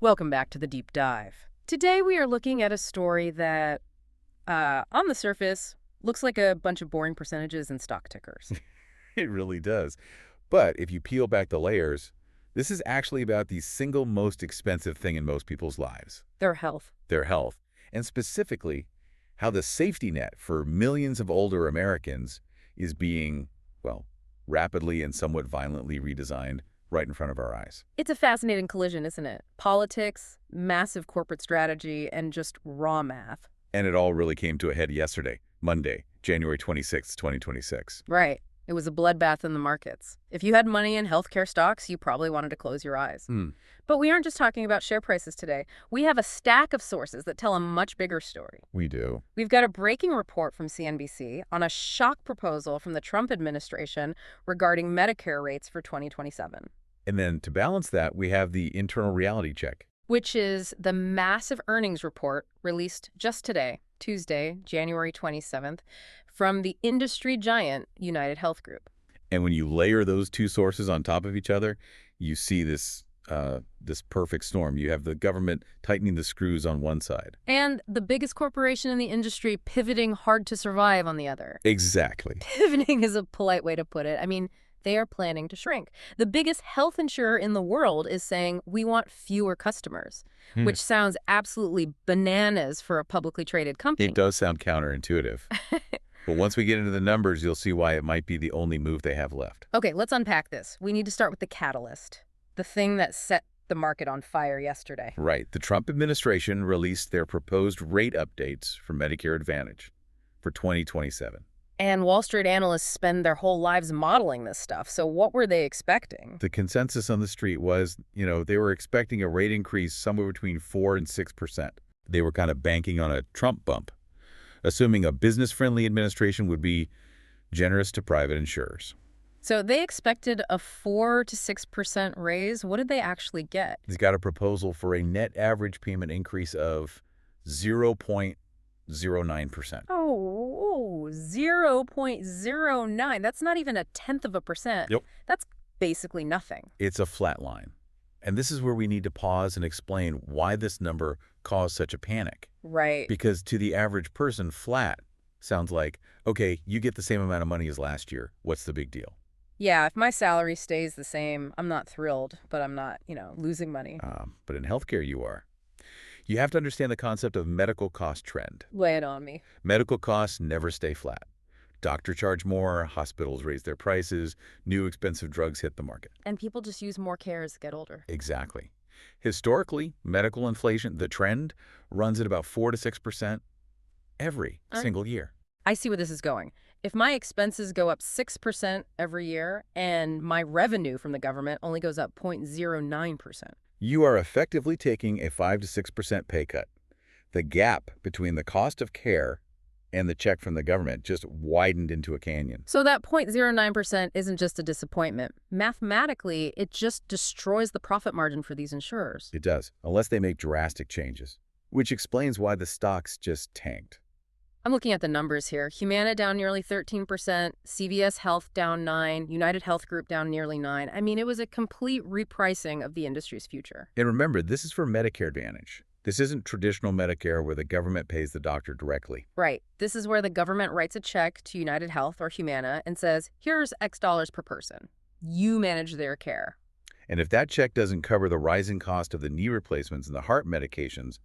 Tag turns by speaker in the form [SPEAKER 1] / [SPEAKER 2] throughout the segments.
[SPEAKER 1] Welcome back to the Deep Dive. Today we are looking at a story that, on the surface, looks like a bunch of boring percentages and stock tickers.
[SPEAKER 2] It really does. But if you peel back the layers, this is actually about the single most expensive thing in most people's lives,
[SPEAKER 1] Their health.
[SPEAKER 2] their health, and specifically how the safety net for millions of older Americans is being, well, rapidly and somewhat violently redesigned right in front of our eyes.
[SPEAKER 1] It's a fascinating collision, isn't it? Politics, massive corporate strategy, and just raw math.
[SPEAKER 2] And it all really came to a head yesterday, Monday, January 26, 2026.
[SPEAKER 1] Right. It was a bloodbath in the markets. If you had money in healthcare stocks, you probably wanted to close your eyes.
[SPEAKER 2] Hmm,
[SPEAKER 1] But we aren't just talking about share prices today. We have a stack of sources that tell a much bigger story.
[SPEAKER 2] we do.
[SPEAKER 1] We've got a breaking report from CNBC on a shock proposal from the Trump administration regarding Medicare rates for 2027,
[SPEAKER 2] And then to balance that, we have the internal reality check.
[SPEAKER 1] which is the massive earnings report released just today, Tuesday, January 27th, from the industry giant United Health Group.
[SPEAKER 2] And when you layer those two sources on top of each other, you see this perfect storm. You have the government tightening the screws on one side.
[SPEAKER 1] And the biggest corporation in the industry pivoting hard to survive on the other.
[SPEAKER 2] Exactly.
[SPEAKER 1] Pivoting is a polite way to put it. I mean, they are planning to shrink. The biggest health insurer in the world is saying, we want fewer customers, which sounds absolutely bananas for a publicly traded company.
[SPEAKER 2] It does sound counterintuitive. But once we get into the numbers, you'll see why it might be the only move they have left.
[SPEAKER 1] Okay, let's unpack this. We need to start with the catalyst, the thing that set the market on fire yesterday.
[SPEAKER 2] Right. The Trump administration released their proposed rate updates for Medicare Advantage for 2027.
[SPEAKER 1] And Wall Street analysts spend their whole lives modeling this stuff, so what were they expecting?
[SPEAKER 2] The consensus on the street was, they were expecting a rate increase somewhere between 4 and 6%. They were kind of banking on a Trump bump, assuming a business-friendly administration would be generous to private insurers.
[SPEAKER 1] So they expected a 4 to 6% raise. What did they actually get?
[SPEAKER 2] He's got a proposal for a net average payment increase of 0.09%.
[SPEAKER 1] Oh, 0.09. That's not even a tenth of a percent.
[SPEAKER 2] Yep.
[SPEAKER 1] That's basically nothing.
[SPEAKER 2] It's a flat line. And this is where we need to pause and explain why this number caused such a panic.
[SPEAKER 1] Right.
[SPEAKER 2] Because to the average person, flat sounds like, okay, you get the same amount of money as last year. What's the big deal?
[SPEAKER 1] Yeah, if my salary stays the same, I'm not thrilled, but I'm not, losing money.
[SPEAKER 2] But in healthcare, you are. You have to understand the concept of medical cost trend.
[SPEAKER 1] Lay it on me.
[SPEAKER 2] Medical costs never stay flat. Doctors charge more, hospitals raise their prices, new expensive drugs hit the market.
[SPEAKER 1] And people just use more care as they get older.
[SPEAKER 2] Exactly. Historically, medical inflation, the trend, runs at about 4 to 6% every single year.
[SPEAKER 1] I see where this is going. If my expenses go up 6% every year and my revenue from the government only goes up 0.09%.
[SPEAKER 2] You are effectively taking a 5 to 6% pay cut. The gap between the cost of care and the check from the government just widened into a canyon.
[SPEAKER 1] So that 0.09% isn't just a disappointment. Mathematically, it just destroys the profit margin for these insurers.
[SPEAKER 2] It does, unless they make drastic changes, which explains why the stocks just tanked.
[SPEAKER 1] I'm looking at the numbers here. Humana down nearly 13%, CVS Health down 9%, United Health Group down nearly 9%. I mean, it was a complete repricing of the industry's future.
[SPEAKER 2] And remember, this is for Medicare Advantage. This isn't traditional Medicare where the government pays the doctor directly.
[SPEAKER 1] Right. This is where the government writes a check to United Health or Humana and says, here's X dollars per person. You manage their care.
[SPEAKER 2] And if that check doesn't cover the rising cost of the knee replacements and the heart medications,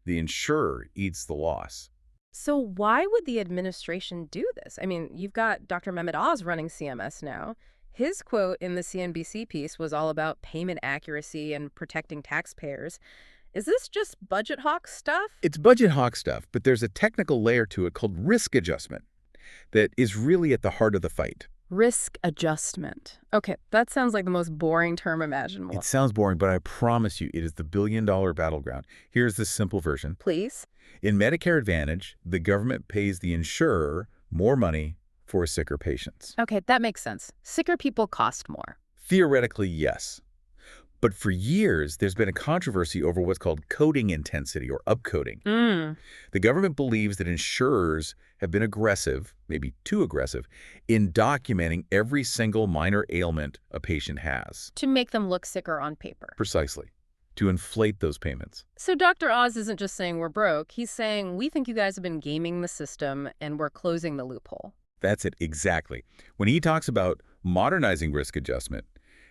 [SPEAKER 2] the insurer eats the loss.
[SPEAKER 1] So why would the administration do this? I mean, you've got Dr. Mehmet Oz running CMS now. His quote in the CNBC piece was all about payment accuracy and protecting taxpayers. Is this just budget hawk stuff?
[SPEAKER 2] It's budget hawk stuff, but there's a technical layer to it called risk adjustment that is really at the heart of the fight.
[SPEAKER 1] Risk adjustment. Okay, that sounds like the most boring term imaginable.
[SPEAKER 2] It sounds boring, but I promise you it is the billion-dollar battleground. Here's the simple version.
[SPEAKER 1] Please?
[SPEAKER 2] In Medicare Advantage, the government pays the insurer more money for sicker patients.
[SPEAKER 1] Okay, that makes sense. Sicker people cost more.
[SPEAKER 2] Theoretically, yes. But for years, there's been a controversy over what's called coding intensity or upcoding. The government believes that insurers have been aggressive, maybe too aggressive, in documenting every single minor ailment a patient has.
[SPEAKER 1] To make them look sicker on paper.
[SPEAKER 2] Precisely. to inflate those payments.
[SPEAKER 1] So Dr. Oz isn't just saying we're broke. He's saying we think you guys have been gaming the system and we're closing the loophole.
[SPEAKER 2] That's it, exactly. When he talks about modernizing risk adjustment,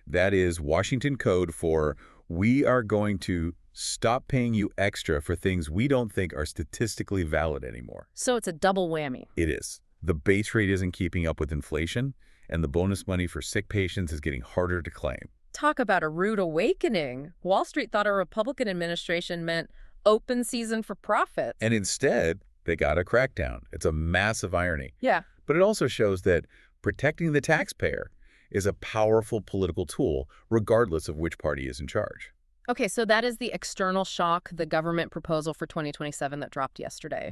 [SPEAKER 2] that is Washington code for we are going to stop paying you extra for things we don't think are statistically valid anymore.
[SPEAKER 1] So it's a double whammy.
[SPEAKER 2] It is. The base rate isn't keeping up with inflation, and the bonus money for sick patients is getting harder to claim.
[SPEAKER 1] Talk about a rude awakening. Wall Street thought a Republican administration meant open season for profits.
[SPEAKER 2] And instead, they got a crackdown. It's a massive irony.
[SPEAKER 1] Yeah.
[SPEAKER 2] But it also shows that protecting the taxpayer is a powerful political tool, regardless of which party is in charge.
[SPEAKER 1] Okay, so that is the external shock, the government proposal for 2027 that dropped yesterday.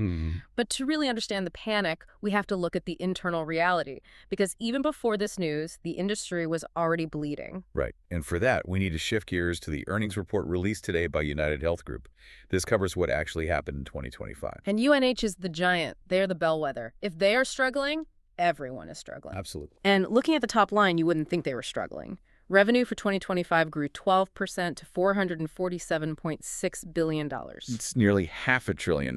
[SPEAKER 1] But to really understand the panic, we have to look at the internal reality, because even before this news, the industry was already bleeding.
[SPEAKER 2] Right. And for that, we need to shift gears to the earnings report released today by United Health Group. This covers what actually happened in 2025.
[SPEAKER 1] And UNH is the giant. They're the bellwether. If they are struggling, everyone is struggling.
[SPEAKER 2] Absolutely.
[SPEAKER 1] And looking at the top line, you wouldn't think they were struggling. Revenue for 2025 grew 12% to $447.6 billion.
[SPEAKER 2] It's nearly $500 billion.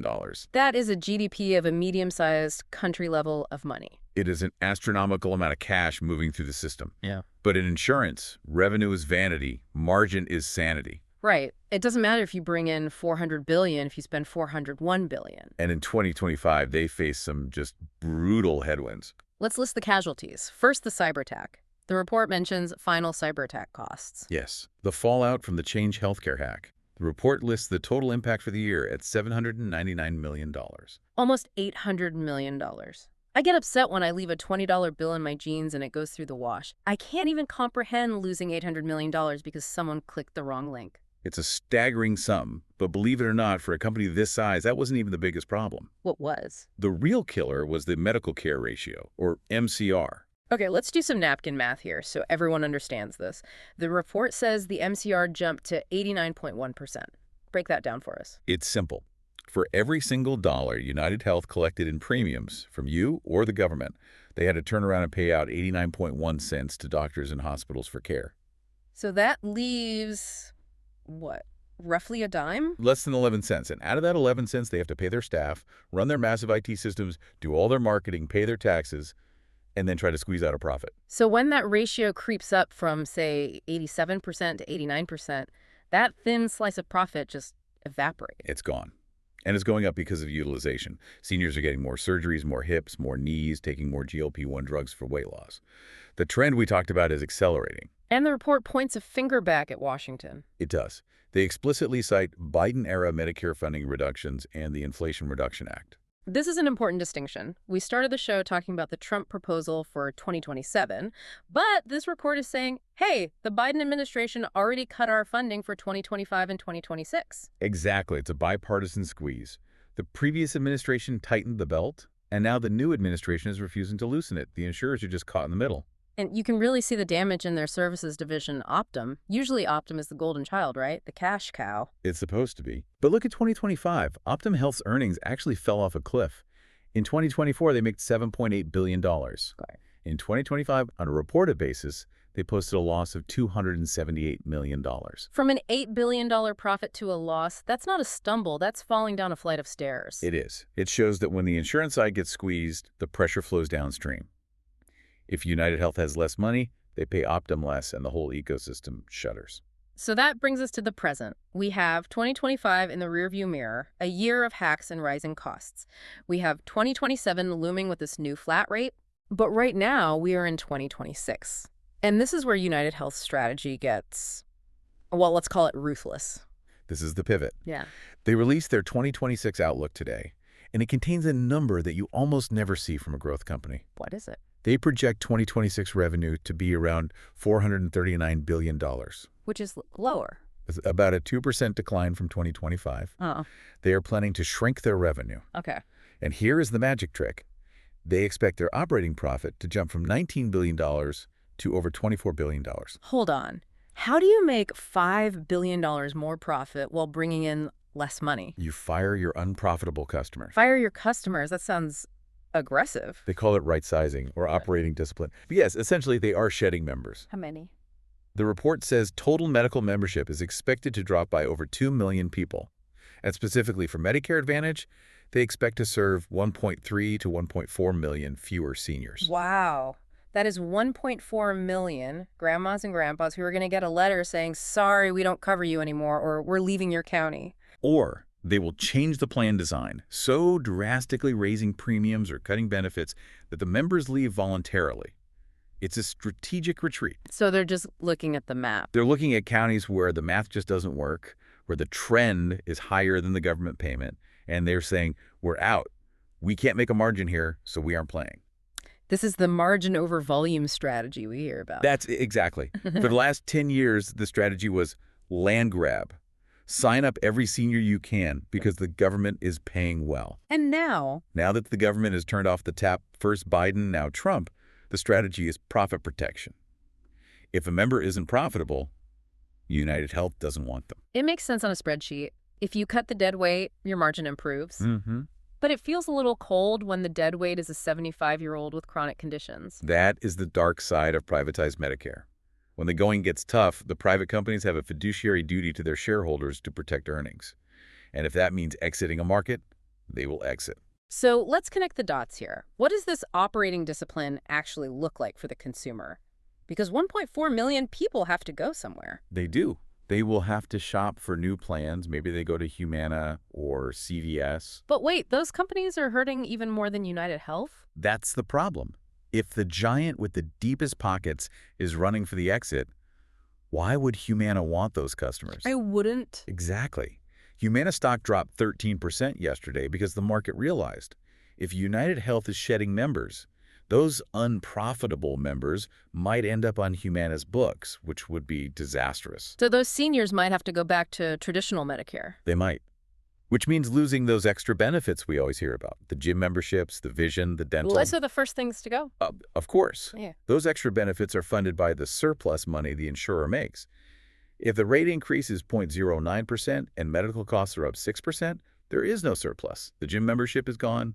[SPEAKER 1] That is a GDP of a medium-sized country level of money.
[SPEAKER 2] It is an astronomical amount of cash moving through the system.
[SPEAKER 1] Yeah.
[SPEAKER 2] But in insurance, revenue is vanity, margin is sanity.
[SPEAKER 1] Right. It doesn't matter if you bring in $400 billion if you spend $401 billion.
[SPEAKER 2] And in 2025, they face some just brutal headwinds.
[SPEAKER 1] Let's list the casualties. First, the cyber attack. The report mentions final cyber attack costs.
[SPEAKER 2] Yes, the fallout from the Change Healthcare hack. The report lists the total impact for the year at $799 million.
[SPEAKER 1] Almost $800 million. I get upset when I leave a $20 bill in my jeans and it goes through the wash. I can't even comprehend losing $800 million because someone clicked the wrong link.
[SPEAKER 2] It's a staggering sum, but believe it or not, for a company this size, that wasn't even the biggest problem.
[SPEAKER 1] What was?
[SPEAKER 2] The real killer was the medical care ratio, or MCR.
[SPEAKER 1] Okay, let's do some napkin math here so everyone understands this. The report says the MCR jumped to 89.1%. Break that down for us.
[SPEAKER 2] It's simple. For every single dollar United Health collected in premiums from you or the government, they had to turn around and pay out 89.1 cents to doctors and hospitals for care.
[SPEAKER 1] So that leaves, what, roughly a dime?
[SPEAKER 2] Less than 11 cents. And out of that 11 cents, they have to pay their staff, run their massive IT systems, do all their marketing, pay their taxes, and then try to squeeze out a profit.
[SPEAKER 1] So when that ratio creeps up from, say, 87% to 89%, that thin slice of profit just evaporates.
[SPEAKER 2] It's gone. And it's going up because of utilization. Seniors are getting more surgeries, more hips, more knees, taking more GLP-1 drugs for weight loss. The trend we talked about is accelerating.
[SPEAKER 1] And the report points a finger back at Washington.
[SPEAKER 2] It does. They explicitly cite Biden-era Medicare funding reductions and the Inflation Reduction Act.
[SPEAKER 1] This is an important distinction. We started the show talking about the Trump proposal for 2027, but this report is saying, hey, the Biden administration already cut our funding for 2025 and 2026.
[SPEAKER 2] Exactly. It's a bipartisan squeeze. The previous administration tightened the belt, and now the new administration is refusing to loosen it. The insurers are just caught in the middle.
[SPEAKER 1] And you can really see the damage in their services division, Optum. Usually Optum is the golden child, right? The cash cow.
[SPEAKER 2] It's supposed to be. But look at 2025. Optum Health's earnings actually fell off a cliff. In 2024, they made $7.8 billion.
[SPEAKER 1] Okay.
[SPEAKER 2] In 2025, on a reported basis, they posted a loss of $278 million.
[SPEAKER 1] From an $8 billion profit to a loss, that's not a stumble. That's falling down a flight of stairs.
[SPEAKER 2] It is. It shows that when the insurance side gets squeezed, the pressure flows downstream. If United Health has less money, they pay Optum less and the whole ecosystem shudders.
[SPEAKER 1] So that brings us to the present. We have 2025 in the rearview mirror, a year of hacks and rising costs. We have 2027 looming with this new flat rate, but right now we are in 2026. And this is where United Health's strategy gets, well, let's call it ruthless.
[SPEAKER 2] This is the pivot.
[SPEAKER 1] Yeah.
[SPEAKER 2] They released their 2026 outlook today, and it contains a number that you almost never see from a growth company.
[SPEAKER 1] What is it?
[SPEAKER 2] They project 2026 revenue to be around $439 billion.
[SPEAKER 1] Which is lower.
[SPEAKER 2] It's about a 2% decline from 2025.
[SPEAKER 1] Oh.
[SPEAKER 2] They are planning to shrink their revenue.
[SPEAKER 1] Okay.
[SPEAKER 2] And here is the magic trick. They expect their operating profit to jump from $19 billion to over $24 billion.
[SPEAKER 1] Hold on. How do you make $5 billion more profit while bringing in less money?
[SPEAKER 2] You fire your unprofitable customer.
[SPEAKER 1] Fire your customers. That sounds aggressive.
[SPEAKER 2] They call it right-sizing or operating discipline. But yes, essentially they are shedding members.
[SPEAKER 1] How many?
[SPEAKER 2] The report says total medical membership is expected to drop by over 2 million people. And specifically for Medicare Advantage, they expect to serve 1.3 to 1.4 million fewer seniors.
[SPEAKER 1] Wow. That is 1.4 million grandmas and grandpas who are going to get a letter saying, sorry, we don't cover you anymore, or we're leaving your county.
[SPEAKER 2] Or they will change the plan design, so drastically raising premiums or cutting benefits that the members leave voluntarily. It's a strategic retreat.
[SPEAKER 1] So they're just looking at the map.
[SPEAKER 2] They're looking at counties where the math just doesn't work, where the trend is higher than the government payment, and they're saying, we're out. We can't make a margin here, so we aren't playing.
[SPEAKER 1] This is the margin over volume strategy we hear about.
[SPEAKER 2] That's exactly. For the last 10 years, the strategy was land grab. Sign up every senior you can because the government is paying well.
[SPEAKER 1] And now
[SPEAKER 2] that the government has turned off the tap, first Biden, now Trump, the strategy is profit protection. If a member isn't profitable, United Health doesn't want them.
[SPEAKER 1] it makes sense on a spreadsheet. If you cut the dead weight, your margin improves. But it feels a little cold when the dead weight is a 75-year-old with chronic conditions.
[SPEAKER 2] That is the dark side of privatized Medicare. When the going gets tough, the private companies have a fiduciary duty to their shareholders to protect earnings. And if that means exiting a market, they will exit.
[SPEAKER 1] So let's connect the dots here. What does this operating discipline actually look like for the consumer? Because 1.4 million people have to go somewhere.
[SPEAKER 2] They do. They will have to shop for new plans. Maybe they go to Humana or CVS.
[SPEAKER 1] But wait, those companies are hurting even more than United Health?
[SPEAKER 2] That's the problem. If the giant with the deepest pockets is running for the exit, why would Humana want those customers?
[SPEAKER 1] I wouldn't.
[SPEAKER 2] Exactly. Humana stock dropped 13% yesterday because the market realized if United Health is shedding members, those unprofitable members might end up on Humana's books, which would be disastrous.
[SPEAKER 1] So those seniors might have to go back to traditional Medicare.
[SPEAKER 2] They might. Which means losing those extra benefits we always hear about. The gym memberships, the vision, the dental.
[SPEAKER 1] Well, those are the first things to go.
[SPEAKER 2] Of course.
[SPEAKER 1] Yeah.
[SPEAKER 2] Those extra benefits are funded by the surplus money the insurer makes. If the rate increase is 0.09% and medical costs are up 6%, there is no surplus. The gym membership is gone.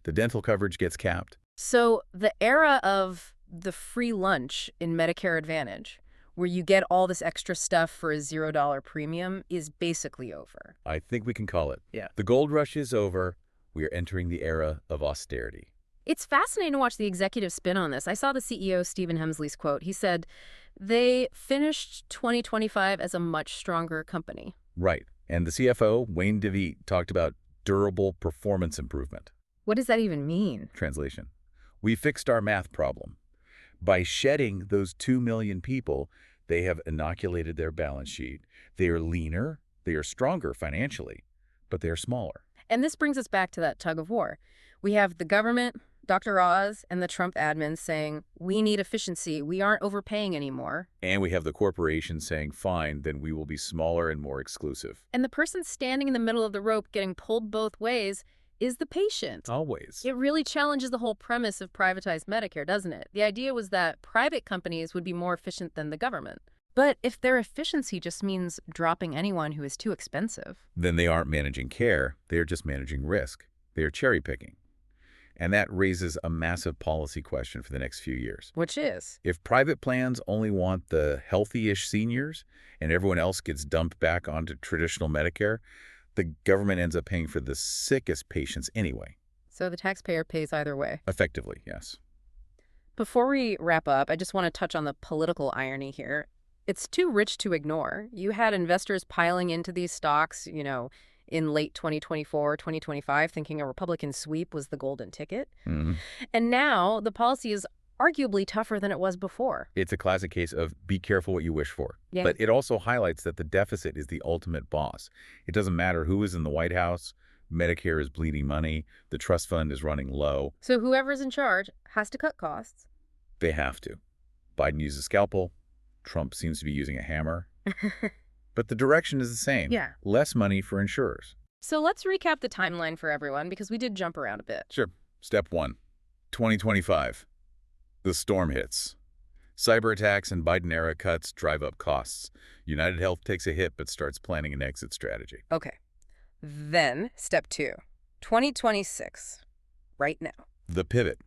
[SPEAKER 2] The dental coverage gets capped.
[SPEAKER 1] So the era of the free lunch in Medicare Advantage, where you get all this extra stuff for a $0 premium, is basically over.
[SPEAKER 2] I think we can call it.
[SPEAKER 1] Yeah.
[SPEAKER 2] The gold rush is over. We are entering the era of austerity.
[SPEAKER 1] It's fascinating to watch the executive spin on this. I saw the CEO, Stephen Hemsley's quote. He said, they finished 2025 as a much stronger company.
[SPEAKER 2] Right. And the CFO, Wayne DeVete, talked about durable performance improvement.
[SPEAKER 1] What does that even mean?
[SPEAKER 2] Translation. We fixed our math problem. By shedding those 2 million people, they have inoculated their balance sheet. They are leaner, they are stronger financially, but they are smaller.
[SPEAKER 1] And this brings us back to that tug of war. We have the government, Dr. Oz, and the Trump admin saying, we need efficiency, we aren't overpaying anymore.
[SPEAKER 2] And we have the corporation saying, fine, then we will be smaller and more exclusive.
[SPEAKER 1] And the person standing in the middle of the rope getting pulled both ways is the patient.
[SPEAKER 2] Always.
[SPEAKER 1] It really challenges the whole premise of privatized Medicare, doesn't it? The idea was that private companies would be more efficient than the government. But if their efficiency just means dropping anyone who is too expensive,
[SPEAKER 2] then they aren't managing care, they are just managing risk. They are cherry picking. And that raises a massive policy question for the next few years.
[SPEAKER 1] which is,
[SPEAKER 2] If private plans only want the healthy-ish seniors and everyone else gets dumped back onto traditional Medicare, the government ends up paying for the sickest patients anyway.
[SPEAKER 1] so the taxpayer pays either way.
[SPEAKER 2] Effectively, yes.
[SPEAKER 1] Before we wrap up, I just want to touch on the political irony here. It's too rich to ignore. You had investors piling into these stocks, in late 2024, 2025, thinking a Republican sweep was the golden ticket.
[SPEAKER 2] Mhm.
[SPEAKER 1] And now the policy is arguably tougher than it was before.
[SPEAKER 2] It's a classic case of be careful what you wish for.
[SPEAKER 1] Yeah.
[SPEAKER 2] But it also highlights that the deficit is the ultimate boss. It doesn't matter who is in the White House. Medicare is bleeding money. The trust fund is running low.
[SPEAKER 1] So whoever's in charge has to cut costs.
[SPEAKER 2] They have to. Biden uses a scalpel. Trump seems to be using a hammer. But the direction is the same.
[SPEAKER 1] Yeah.
[SPEAKER 2] Less money for insurers.
[SPEAKER 1] So let's recap the timeline for everyone, because we did jump around a bit.
[SPEAKER 2] Sure. Step 1, 2025. The storm hits. Cyber attacks and Biden-era cuts drive up costs. United Health takes a hit but starts planning an exit strategy.
[SPEAKER 1] Okay. Then, step 2, 2026, right now.
[SPEAKER 2] The pivot.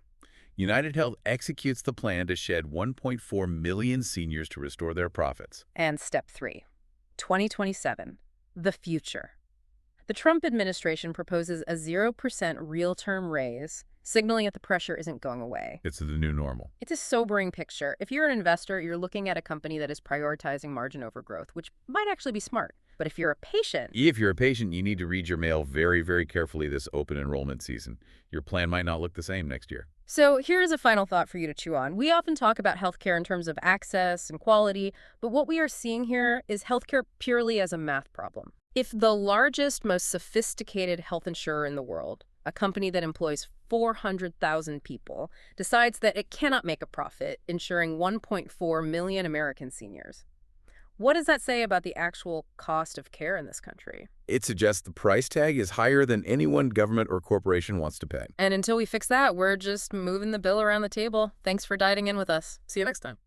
[SPEAKER 2] UnitedHealth executes the plan to shed 1.4 million seniors to restore their profits.
[SPEAKER 1] And step 3, 2027, the future. The Trump administration proposes a 0% real-term raise, signaling that the pressure isn't going away.
[SPEAKER 2] It's the new normal.
[SPEAKER 1] It's a sobering picture. If you're an investor, you're looking at a company that is prioritizing margin over growth, which might actually be smart. But if you're a patient,
[SPEAKER 2] You need to read your mail very, very carefully this open enrollment season. Your plan might not look the same next year.
[SPEAKER 1] So here's a final thought for you to chew on. We often talk about healthcare in terms of access and quality, but what we are seeing here is healthcare purely as a math problem. If the largest, most sophisticated health insurer in the world, a company that employs 400,000 people, decides that it cannot make a profit insuring 1.4 million American seniors, what does that say about the actual cost of care in this country?
[SPEAKER 2] It suggests the price tag is higher than anyone, government, or corporation wants to pay.
[SPEAKER 1] And until we fix that, we're just moving the bill around the table. Thanks for diving in with us. See you next time.